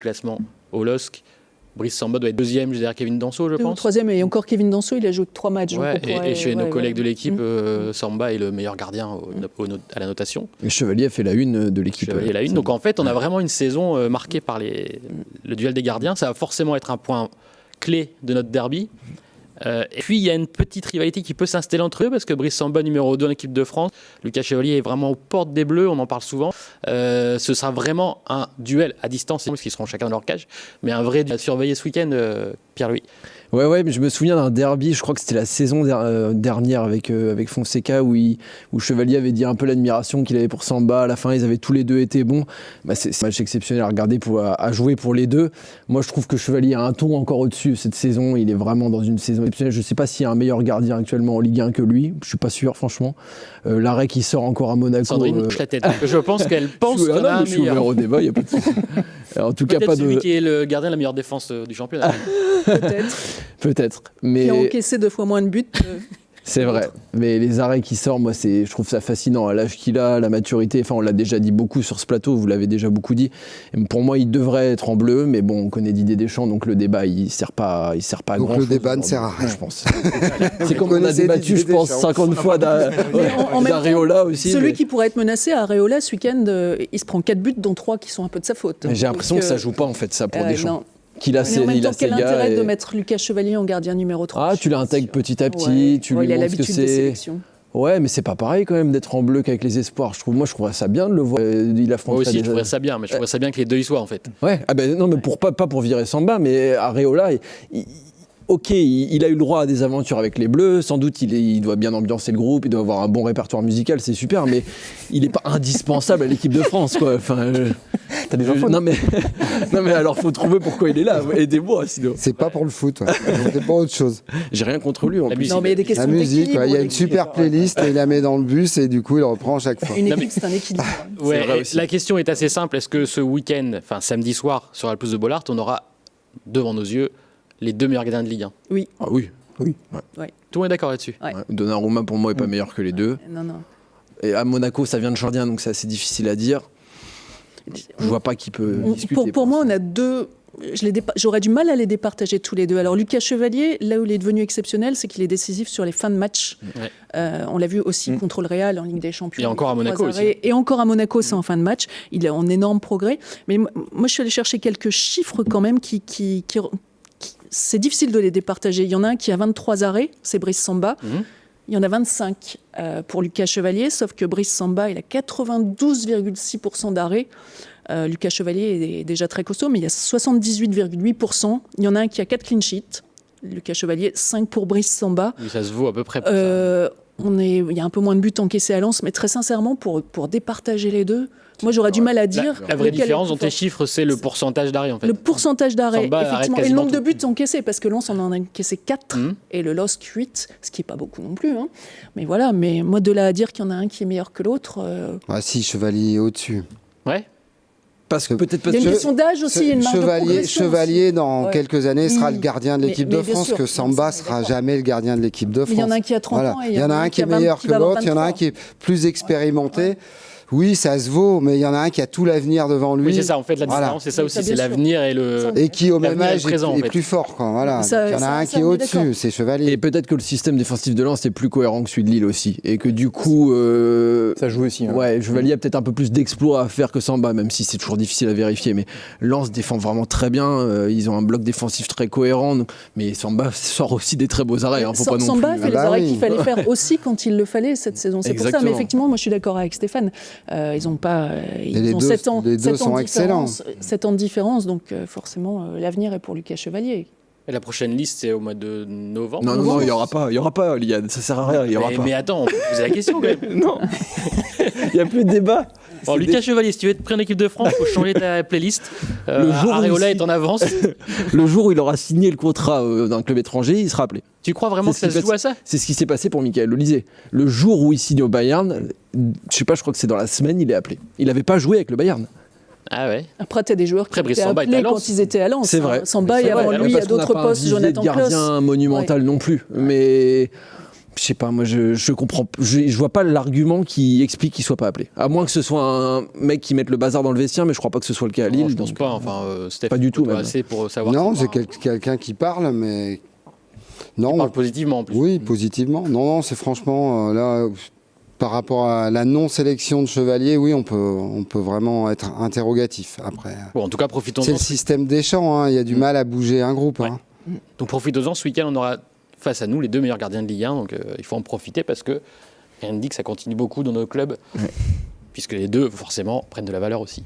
classement au LOSC. Brice Samba doit être deuxième derrière Kevin Danso, je pense. Troisième, et encore Kevin Danso, il a joué que 3 matchs. Ouais, et chez nos collègues de l'équipe, Samba est le meilleur gardien à la notation. Et Chevalier a fait la une de l'équipe. Chevalier la une. Donc en fait, on a vraiment une saison marquée par le duel des gardiens. Ça va forcément être un point clé de notre derby. Et puis il y a une petite rivalité qui peut s'installer entre eux parce que Brice Samba, numéro 2 en équipe de France, Lucas Chevalier est vraiment aux portes des Bleus, on en parle souvent. Ce sera vraiment un duel à distance, parce qu'ils seront chacun dans leur cage, mais un vrai duel à surveiller ce week-end, Pierre-Louis. Ouais, mais je me souviens d'un derby, je crois que c'était la saison dernière avec Fonseca où Chevalier avait dit un peu l'admiration qu'il avait pour Samba. À la fin, ils avaient tous les deux été bons. C'est un match exceptionnel à regarder, à jouer pour les deux. Moi, je trouve que Chevalier a un ton encore au-dessus cette saison. Il est vraiment dans une saison exceptionnelle. Je ne sais pas s'il y a un meilleur gardien actuellement en Ligue 1 que lui. Je ne suis pas sûr, franchement. L'arrêt qui sort encore à Monaco. Sandrine touche la tête. Je pense qu'elle pense qu'on a un meilleur. Je suis ouvert au débat, il n'y a pas de souci. En tout cas, pas celui qui est le gardien de la meilleure défense du championnat. Peut-être. Mais qui a encaissé 2 fois moins de buts. C'est vrai, mais les arrêts qui sortent, moi, je trouve ça fascinant. À l'âge qu'il a, la maturité, on l'a déjà dit beaucoup sur ce plateau, vous l'avez déjà beaucoup dit. Et pour moi, il devrait être en bleu, mais bon, on connaît Didier Deschamps, donc le débat, il sert pas à grand-chose. Donc le débat ne sert à rien, je pense. C'est comme on a débattu, je pense, 50 fois d'Areola aussi. Celui qui pourrait être menacé à Areola ce week-end, il se prend 4 buts, dont 3 qui sont un peu de sa faute. Mais j'ai l'impression que ça joue pas, en fait, ça, pour Deschamps. Non. Quel intérêt de mettre Lucas Chevalier en gardien numéro 3? Ah, tu l'intègres petit à petit, tu lui il a montres que l'habitude des sélections. Ouais, mais c'est pas pareil quand même d'être en bleu qu'avec les espoirs. Moi, je trouverais ça bien de le voir. Il affronte. Moi aussi, je trouverais ça bien, mais je trouverais ça bien que les deux y soient en fait. Ouais, non, mais pas pour virer Samba, mais Areola. Ok, il a eu le droit à des aventures avec les Bleus, sans doute il doit bien ambiancer le groupe, il doit avoir un bon répertoire musical, c'est super, mais il n'est pas indispensable à l'équipe de France, quoi. T'as des enfants? Non mais alors faut trouver pourquoi il est là, aidez-moi sinon. C'est pas pour le foot, c'est pour autre chose. J'ai rien contre lui. Non, mais il y a des questions la musique, il y a une super playlist, et il la met dans le bus et du coup il reprend à chaque fois. Une équipe, c'est un équilibre. Ouais, la question est assez simple, est-ce que ce week-end, samedi soir, sur la pelouse de Bollaert, on aura devant nos yeux les 2 meilleurs gardiens de Ligue 1? Oui. Ah oui. Ouais. Tout le monde est d'accord là-dessus. Ouais. Donnarumma pour moi est pas meilleur que les deux. Non. Et à Monaco ça vient de changer, donc c'est assez difficile à dire. Je vois pas qui peut discuter. Pour moi, on a 2. J'aurais du mal à les départager tous les deux. Alors Lucas Chevalier, là où il est devenu exceptionnel, c'est qu'il est décisif sur les fins de match. Ouais. On l'a vu aussi contre le Real en Ligue des Champions. Et encore à Monaco aussi. Et encore à Monaco, c'est en fin de match. Il est en énorme progrès. Mais moi, je suis allée chercher quelques chiffres quand même qui c'est difficile de les départager. Il y en a un qui a 23 arrêts, c'est Brice Samba. Il y en a 25 pour Lucas Chevalier, sauf que Brice Samba, il a 92,6% d'arrêts. Lucas Chevalier est déjà très costaud, mais il y a 78,8%. Il y en a un qui a 4 clean sheets. Lucas Chevalier, 5 pour Brice Samba. Oui, ça se vaut à peu près. Il y a un peu moins de buts encaissés à Lens, mais très sincèrement, pour départager les deux, moi j'aurais du mal à dire. La vraie différence dans tes chiffres, c'est le pourcentage d'arrêt en fait. Le pourcentage d'arrêt, effectivement, et le nombre de buts tout. encaissés, parce que Lens en a encaissé 4 et le LOSC 8, ce qui n'est pas beaucoup non plus. Mais voilà, mais moi de là à dire qu'il y en a un qui est meilleur que l'autre. Ah si, Chevalier est au-dessus. Ouais. Parce que peut-être il y a une question d'âge aussi, une marge de progression Chevalier aussi. dans quelques années sera le gardien de l'équipe de France, que Samba sera jamais le gardien de l'équipe de France. Il y en a un qui a 30 ans et il y en a un qui est meilleur que l'autre, il y en a un qui est plus expérimenté. Ouais. Oui, ça se vaut, mais il y en a un qui a tout l'avenir devant lui. Oui, c'est ça, en fait, la différence, c'est ça aussi, c'est l'avenir et qui, au même âge, est plus fort. Voilà. Il y en a un qui est au-dessus, c'est Chevalier. Et peut-être que le système défensif de Lens est plus cohérent que celui de Lille aussi. Et que du coup... ça joue aussi. Ouais, Chevalier a peut-être un peu plus d'exploits à faire que Samba, même si c'est toujours difficile à vérifier. Mais Lens défend vraiment très bien. Ils ont un bloc défensif très cohérent. Mais Samba sort aussi des très beaux arrêts. Faut pas non Samba plus. fait les arrêts qu'il fallait faire aussi quand il le fallait cette saison. C'est pour ça. Mais effectivement, moi je suis d'accord avec Stéphane. Ils ont pas... Ils ont 7 ans, les deux sont excellents. 7 ans de différence, donc forcément, l'avenir est pour Lucas Chevalier. Et la prochaine liste, c'est au mois de novembre. Non, il n'y aura pas, Liane, ça sert à rien, il y aura pas. Mais attends, on peut poser la question quand même. Non, il n'y a plus de débat. Bon, Lucas Chevalier, si tu veux être pris en équipe de France, il faut changer ta playlist. Areola est en avance. Le jour où il aura signé le contrat d'un club étranger, il sera appelé. Tu crois vraiment que ça se joue à ça? C'est ce qui s'est passé pour Michael Olysée. Le jour où il signe au Bayern, je crois que c'est dans la semaine, il est appelé. Il n'avait pas joué avec le Bayern. Ah ouais. Après, tu as des joueurs qui étaient appelés quand ils étaient à Lens. C'est vrai. Samba et avant lui, il y a d'autres postes, Jonathan Klaus. Gardien monumental non plus. Mais Je sais pas, moi je comprends, je vois pas l'argument qui explique qu'il soit pas appelé. À moins que ce soit un mec qui mette le bazar dans le vestiaire, mais je crois pas que ce soit le cas à Lille. Non, je pense pas. Enfin, Steph, pas du tout. Même. Assez pour savoir. Non, c'est quelqu'un qui parle, mais non. Il parle positivement en plus. Oui, positivement. Non, c'est franchement là. Par rapport à la non-sélection de Chevalier, oui, on peut vraiment être interrogatif. Après, bon, en tout cas, profitons-en. C'est le système Deschamps. Hein. Il y a du mal à bouger un groupe. Ouais. Hein. Donc profitons-en. Ce week-end, on aura face à nous les 2 meilleurs gardiens de Ligue 1. Donc il faut en profiter parce que rien ne dit que ça continue beaucoup dans nos clubs, puisque les deux, forcément, prennent de la valeur aussi.